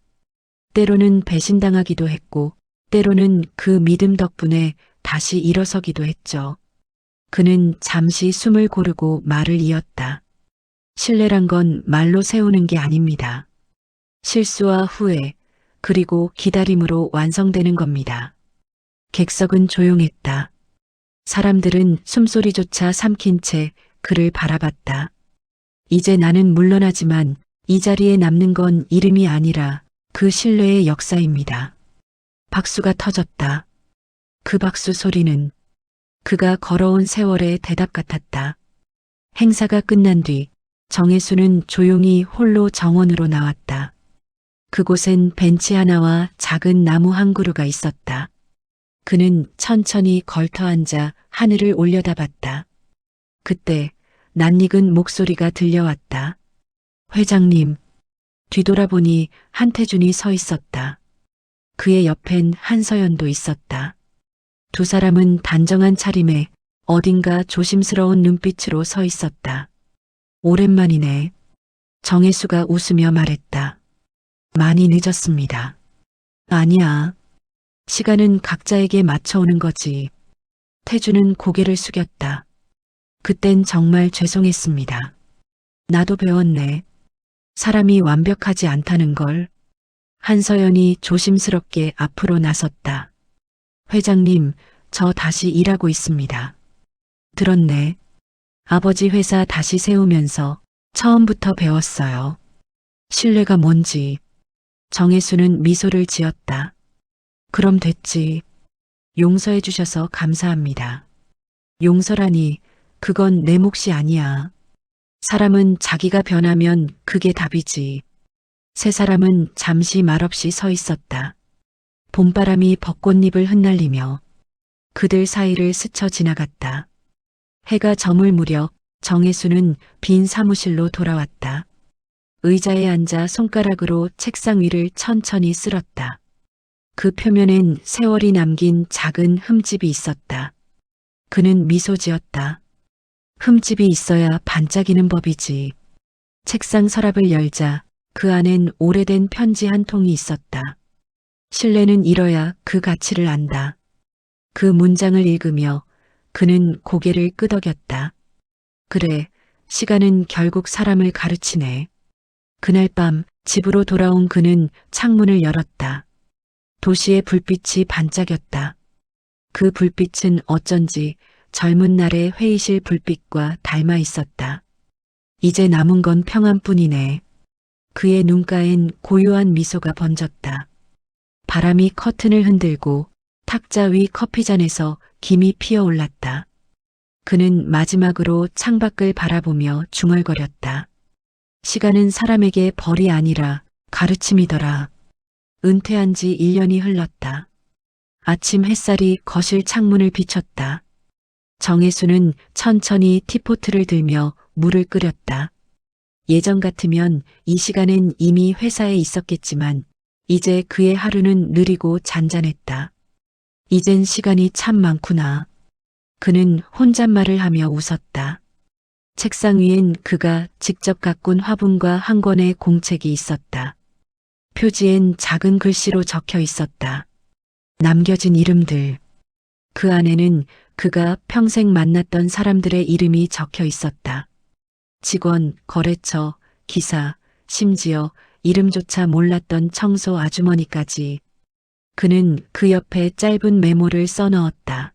때로는 배신당하기도 했고, 때로는 그 믿음 덕분에 다시 일어서기도 했죠. 그는 잠시 숨을 고르고 말을 이었다. 신뢰란 건 말로 세우는 게 아닙니다. 실수와 후회, 그리고 기다림으로 완성되는 겁니다. 객석은 조용했다. 사람들은 숨소리조차 삼킨 채 그를 바라봤다. 이제 나는 물러나지만 이 자리에 남는 건 이름이 아니라 그 신뢰의 역사입니다. 박수가 터졌다. 그 박수 소리는 그가 걸어온 세월의 대답 같았다. 행사가 끝난 뒤 정혜수는 조용히 홀로 정원으로 나왔다. 그곳엔 벤치 하나와 작은 나무 한 그루가 있었다. 그는 천천히 걸터앉아 하늘을 올려다봤다. 그때 낯익은 목소리가 들려왔다. 회장님. 뒤돌아보니 한태준이 서 있었다. 그의 옆엔 한서연도 있었다. 두 사람은 단정한 차림에 어딘가 조심스러운 눈빛으로 서 있었다. 오랜만이네. 정혜수가 웃으며 말했다. 많이 늦었습니다. 아니야. 시간은 각자에게 맞춰오는 거지. 태주는 고개를 숙였다. 그땐 정말 죄송했습니다. 나도 배웠네. 사람이 완벽하지 않다는 걸. 한서연이 조심스럽게 앞으로 나섰다. 회장님, 저 다시 일하고 있습니다. 들었네. 아버지 회사 다시 세우면서 처음부터 배웠어요. 신뢰가 뭔지. 정혜수는 미소를 지었다. 그럼 됐지. 용서해 주셔서 감사합니다. 용서라니, 그건 내 몫이 아니야. 사람은 자기가 변하면 그게 답이지. 세 사람은 잠시 말없이 서 있었다. 봄바람이 벚꽃잎을 흩날리며 그들 사이를 스쳐 지나갔다. 해가 저물 무렵 정혜수는 빈 사무실로 돌아왔다. 의자에 앉아 손가락으로 책상 위를 천천히 쓸었다. 그 표면엔 세월이 남긴 작은 흠집이 있었다. 그는 미소 지었다. 흠집이 있어야 반짝이는 법이지. 책상 서랍을 열자 그 안엔 오래된 편지 한 통이 있었다. 신뢰는 잃어야 그 가치를 안다. 그 문장을 읽으며 그는 고개를 끄덕였다. 그래, 시간은 결국 사람을 가르치네. 그날 밤 집으로 돌아온 그는 창문을 열었다. 도시의 불빛이 반짝였다. 그 불빛은 어쩐지 젊은 날의 회의실 불빛과 닮아 있었다. 이제 남은 건 평안뿐이네. 그의 눈가엔 고요한 미소가 번졌다. 바람이 커튼을 흔들고 탁자 위 커피잔에서 김이 피어올랐다. 그는 마지막으로 창밖을 바라보며 중얼거렸다. 시간은 사람에게 벌이 아니라 가르침이더라. 은퇴한 지 1년이 흘렀다. 아침 햇살이 거실 창문을 비췄다. 정혜수는 천천히 티포트를 들며 물을 끓였다. 예전 같으면 이 시간엔 이미 회사에 있었겠지만 이제 그의 하루는 느리고 잔잔했다. 이젠 시간이 참 많구나. 그는 혼잣말을 하며 웃었다. 책상 위엔 그가 직접 가꾼 화분과 한 권의 공책이 있었다. 표지엔 작은 글씨로 적혀 있었다. 남겨진 이름들. 그 안에는 그가 평생 만났던 사람들의 이름이 적혀 있었다. 직원, 거래처, 기사, 심지어 이름조차 몰랐던 청소 아주머니까지. 그는 그 옆에 짧은 메모를 써넣었다.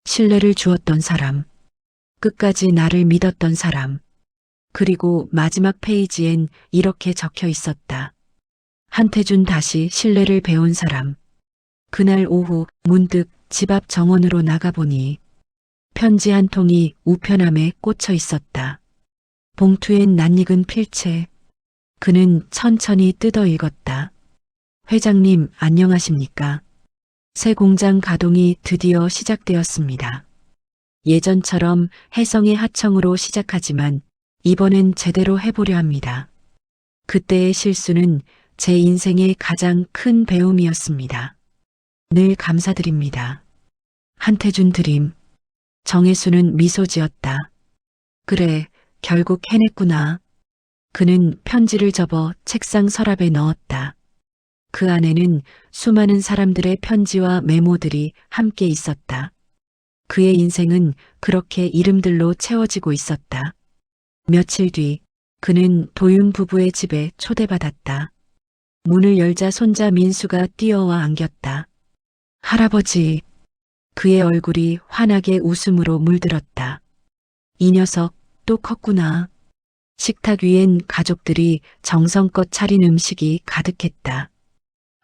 신뢰를 주었던 사람. 끝까지 나를 믿었던 사람. 그리고 마지막 페이지엔 이렇게 적혀 있었다. 한태준 다시 신뢰를 배운 사람. 그날 오후 문득 집 앞 정원으로 나가보니 편지 한 통이 우편함에 꽂혀 있었다. 봉투엔 낯익은 필체. 그는 천천히 뜯어 읽었다. 회장님 안녕하십니까? 새 공장 가동이 드디어 시작되었습니다. 예전처럼 혜성의 하청으로 시작하지만 이번엔 제대로 해보려 합니다. 그때의 실수는 제 인생의 가장 큰 배움이었습니다. 늘 감사드립니다. 한태준 드림. 정혜수는 미소 지었다. 그래, 결국 해냈구나. 그는 편지를 접어 책상 서랍에 넣었다. 그 안에는 수많은 사람들의 편지와 메모들이 함께 있었다. 그의 인생은 그렇게 이름들로 채워지고 있었다. 며칠 뒤 그는 도윤 부부의 집에 초대받았다. 문을 열자 손자 민수가 뛰어와 안겼다. 할아버지. 그의 얼굴이 환하게 웃음으로 물들었다. 이 녀석 또 컸구나. 식탁 위엔 가족들이 정성껏 차린 음식이 가득했다.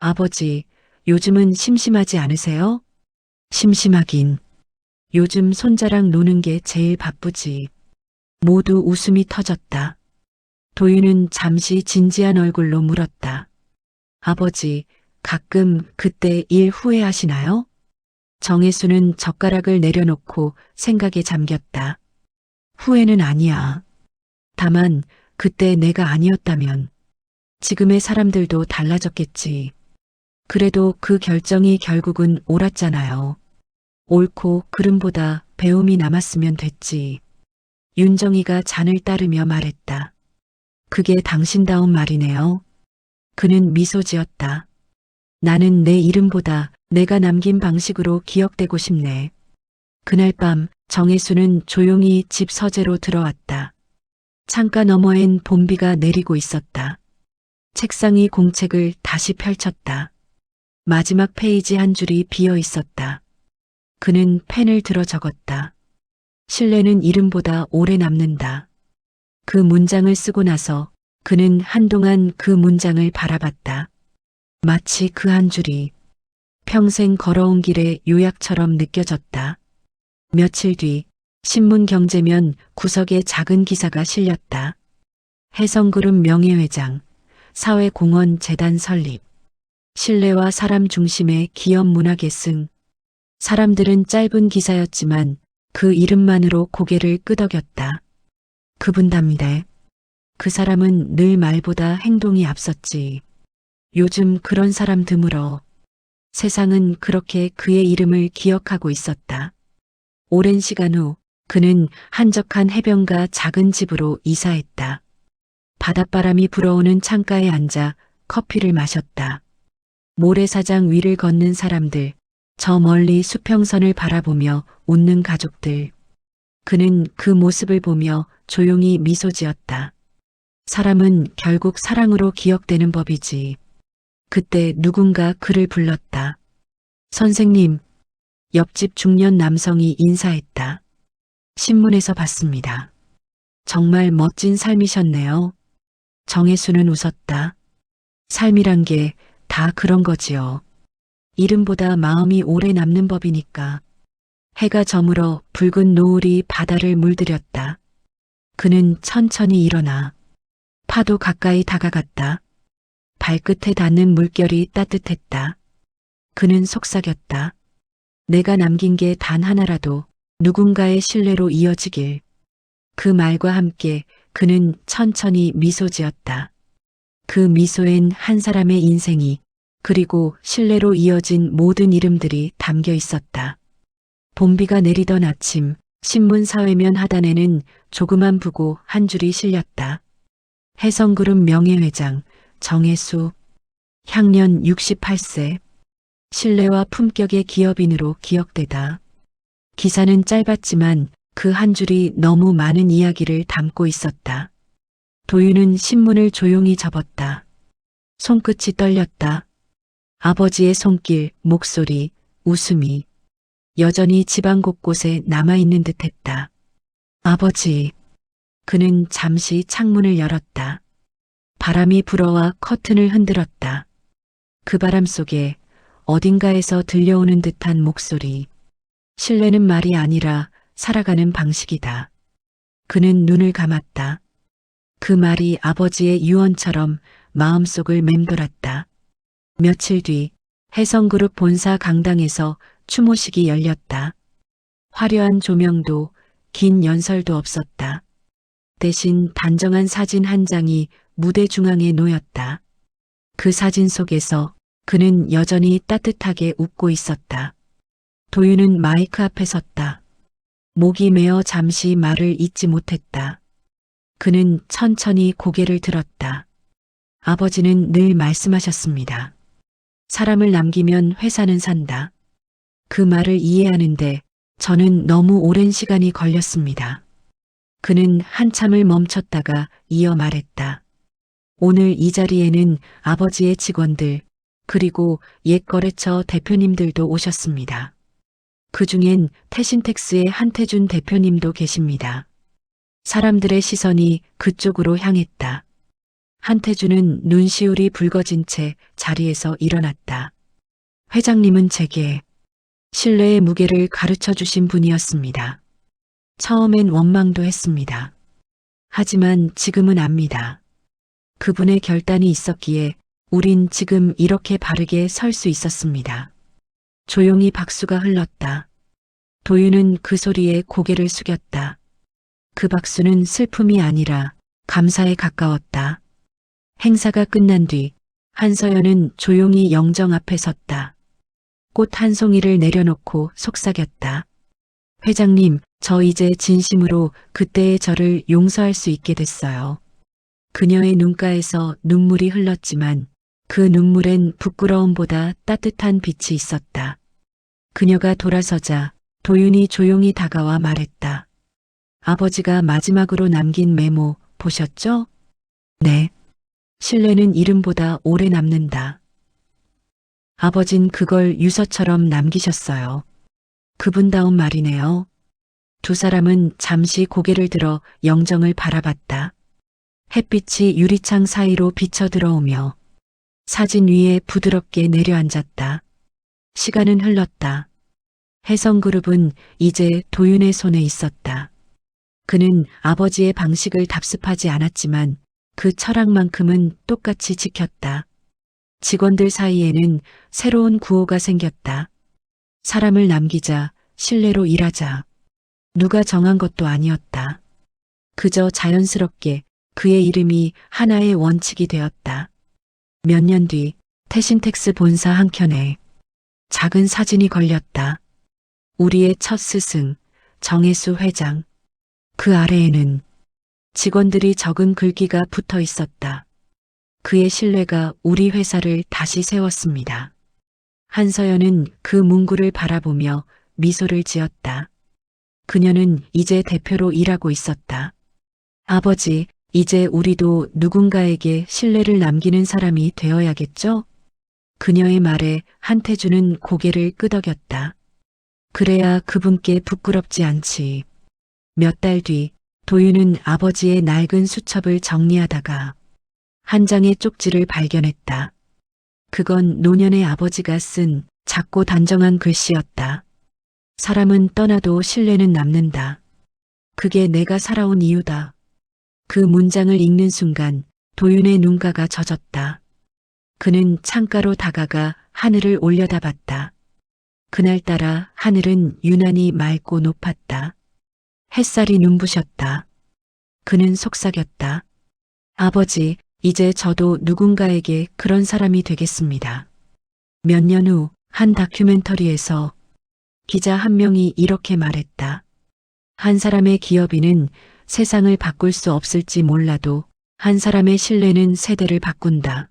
아버지, 요즘은 심심하지 않으세요? 심심하긴. 요즘 손자랑 노는 게 제일 바쁘지. 모두 웃음이 터졌다. 도윤은 잠시 진지한 얼굴로 물었다. 아버지, 가끔 그때 일 후회하시나요? 정혜수는 젓가락을 내려놓고 생각에 잠겼다. 후회는 아니야. 다만 그때 내가 아니었다면 지금의 사람들도 달라졌겠지. 그래도 그 결정이 결국은 옳았잖아요. 옳고 그름보다 배움이 남았으면 됐지. 윤정이가 잔을 따르며 말했다. 그게 당신다운 말이네요. 그는 미소 지었다. 나는 내 이름보다 내가 남긴 방식으로 기억되고 싶네. 그날 밤 정혜수는 조용히 집 서재로 들어왔다. 창가 너머엔 봄비가 내리고 있었다. 책상이 공책을 다시 펼쳤다. 마지막 페이지 한 줄이 비어 있었다. 그는 펜을 들어 적었다. 신뢰는 이름보다 오래 남는다. 그 문장을 쓰고 나서 그는 한동안 그 문장을 바라봤다. 마치 그 한 줄이 평생 걸어온 길의 요약처럼 느껴졌다. 며칠 뒤 신문 경제면 구석에 작은 기사가 실렸다. 혜성그룹 명예회장, 사회공헌 재단 설립, 신뢰와 사람 중심의 기업 문화 계승. 사람들은 짧은 기사였지만 그 이름만으로 고개를 끄덕였다. 그분답니다. 그 사람은 늘 말보다 행동이 앞섰지. 요즘 그런 사람 드물어. 세상은 그렇게 그의 이름을 기억하고 있었다. 오랜 시간 후 그는 한적한 해변가 작은 집으로 이사했다. 바닷바람이 불어오는 창가에 앉아 커피를 마셨다. 모래사장 위를 걷는 사람들, 저 멀리 수평선을 바라보며 웃는 가족들. 그는 그 모습을 보며 조용히 미소 지었다. 사람은 결국 사랑으로 기억되는 법이지. 그때 누군가 그를 불렀다. 선생님. 옆집 중년 남성이 인사했다. 신문에서 봤습니다. 정말 멋진 삶이셨네요. 정혜수는 웃었다. 삶이란 게 다 그런 거지요. 이름보다 마음이 오래 남는 법이니까. 해가 저물어 붉은 노을이 바다를 물들였다. 그는 천천히 일어나 파도 가까이 다가갔다. 발끝에 닿는 물결이 따뜻했다. 그는 속삭였다. 내가 남긴 게 단 하나라도 누군가의 신뢰로 이어지길. 그 말과 함께 그는 천천히 미소 지었다. 그 미소엔 한 사람의 인생이 그리고 신뢰로 이어진 모든 이름들이 담겨 있었다. 봄비가 내리던 아침, 신문 사회면 하단에는 조그만 부고 한 줄이 실렸다. 해성그룹 명예회장 정혜수, 향년 68세, 신뢰와 품격의 기업인으로 기억되다. 기사는 짧았지만 그 한 줄이 너무 많은 이야기를 담고 있었다. 도윤은 신문을 조용히 접었다. 손끝이 떨렸다. 아버지의 손길, 목소리, 웃음이 여전히 집안 곳곳에 남아있는 듯했다. 아버지. 그는 잠시 창문을 열었다. 바람이 불어와 커튼을 흔들었다. 그 바람 속에 어딘가에서 들려오는 듯한 목소리. 신뢰는 말이 아니라 살아가는 방식이다. 그는 눈을 감았다. 그 말이 아버지의 유언처럼 마음속을 맴돌았다. 며칠 뒤 해성그룹 본사 강당에서 추모식이 열렸다. 화려한 조명도 긴 연설도 없었다. 대신 단정한 사진 한 장이 무대 중앙에 놓였다. 그 사진 속에서 그는 여전히 따뜻하게 웃고 있었다. 도윤은 마이크 앞에 섰다. 목이 메어 잠시 말을 잇지 못했다. 그는 천천히 고개를 들었다. 아버지는 늘 말씀하셨습니다. 사람을 남기면 회사는 산다. 그 말을 이해하는데 저는 너무 오랜 시간이 걸렸습니다. 그는 한참을 멈췄다가 이어 말했다. 오늘 이 자리에는 아버지의 직원들, 그리고 옛 거래처 대표님들도 오셨습니다. 그중엔 태신텍스의 한태준 대표님도 계십니다. 사람들의 시선이 그쪽으로 향했다. 한태준은 눈시울이 붉어진 채 자리에서 일어났다. 회장님은 제게 신뢰의 무게를 가르쳐 주신 분이었습니다. 처음엔 원망도 했습니다. 하지만 지금은 압니다. 그분의 결단이 있었기에 우린 지금 이렇게 바르게 설 수 있었습니다. 조용히 박수가 흘렀다. 도윤은 그 소리에 고개를 숙였다. 그 박수는 슬픔이 아니라 감사에 가까웠다. 행사가 끝난 뒤 한서연은 조용히 영정 앞에 섰다. 꽃 한 송이를 내려놓고 속삭였다. 회장님, 저 이제 진심으로 그때의 저를 용서할 수 있게 됐어요. 그녀의 눈가에서 눈물이 흘렀지만 그 눈물엔 부끄러움보다 따뜻한 빛이 있었다. 그녀가 돌아서자 도윤이 조용히 다가와 말했다. 아버지가 마지막으로 남긴 메모 보셨죠? 네. 신뢰는 이름보다 오래 남는다. 아버진 그걸 유서처럼 남기셨어요. 그분다운 말이네요. 두 사람은 잠시 고개를 들어 영정을 바라봤다. 햇빛이 유리창 사이로 비쳐 들어오며 사진 위에 부드럽게 내려앉았다. 시간은 흘렀다. 해성그룹은 이제 도윤의 손에 있었다. 그는 아버지의 방식을 답습하지 않았지만 그 철학만큼은 똑같이 지켰다. 직원들 사이에는 새로운 구호가 생겼다. 사람을 남기자, 신뢰로 일하자. 누가 정한 것도 아니었다. 그저 자연스럽게 그의 이름이 하나의 원칙이 되었다. 몇 년 뒤 태신텍스 본사 한켠에 작은 사진이 걸렸다. 우리의 첫 스승, 정혜수 회장. 그 아래에는 직원들이 적은 글귀가 붙어 있었다. 그의 신뢰가 우리 회사를 다시 세웠습니다. 한서연은 그 문구를 바라보며 미소를 지었다. 그녀는 이제 대표로 일하고 있었다. 아버지, 이제 우리도 누군가에게 신뢰를 남기는 사람이 되어야겠죠? 그녀의 말에 한태준은 고개를 끄덕였다. 그래야 그분께 부끄럽지 않지. 몇 달 뒤 도윤은 아버지의 낡은 수첩을 정리하다가 한 장의 쪽지를 발견했다. 그건 노년의 아버지가 쓴 작고 단정한 글씨였다. 사람은 떠나도 신뢰는 남는다. 그게 내가 살아온 이유다. 그 문장을 읽는 순간 도윤의 눈가가 젖었다. 그는 창가로 다가가 하늘을 올려다봤다. 그날따라 하늘은 유난히 맑고 높았다. 햇살이 눈부셨다. 그는 속삭였다. 아버지, 이제 저도 누군가에게 그런 사람이 되겠습니다. 몇 년 후 한 다큐멘터리에서 기자 한 명이 이렇게 말했다. 한 사람의 기업인은 세상을 바꿀 수 없을지 몰라도 한 사람의 신뢰는 세대를 바꾼다.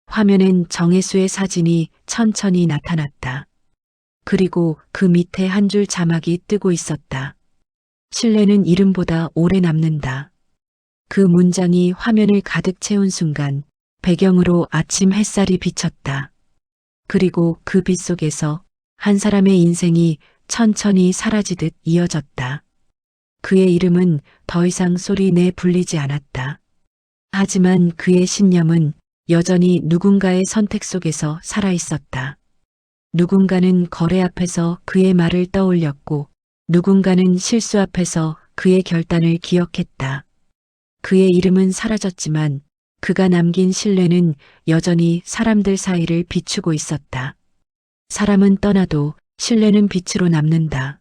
화면엔 정혜수의 사진이 천천히 나타났다. 그리고 그 밑에 한 줄 자막이 뜨고 있었다. 신뢰는 이름보다 오래 남는다. 그 문장이 화면을 가득 채운 순간 배경으로 아침 햇살이 비쳤다. 그리고 그 빛 속에서 한 사람의 인생이 천천히 사라지듯 이어졌다. 그의 이름은 더 이상 소리 내 불리지 않았다. 하지만 그의 신념은 여전히 누군가의 선택 속에서 살아있었다. 누군가는 거래 앞에서 그의 말을 떠올렸고 누군가는 실수 앞에서 그의 결단을 기억했다. 그의 이름은 사라졌지만 그가 남긴 신뢰는 여전히 사람들 사이를 비추고 있었다. 사람은 떠나도 신뢰는 빛으로 남는다.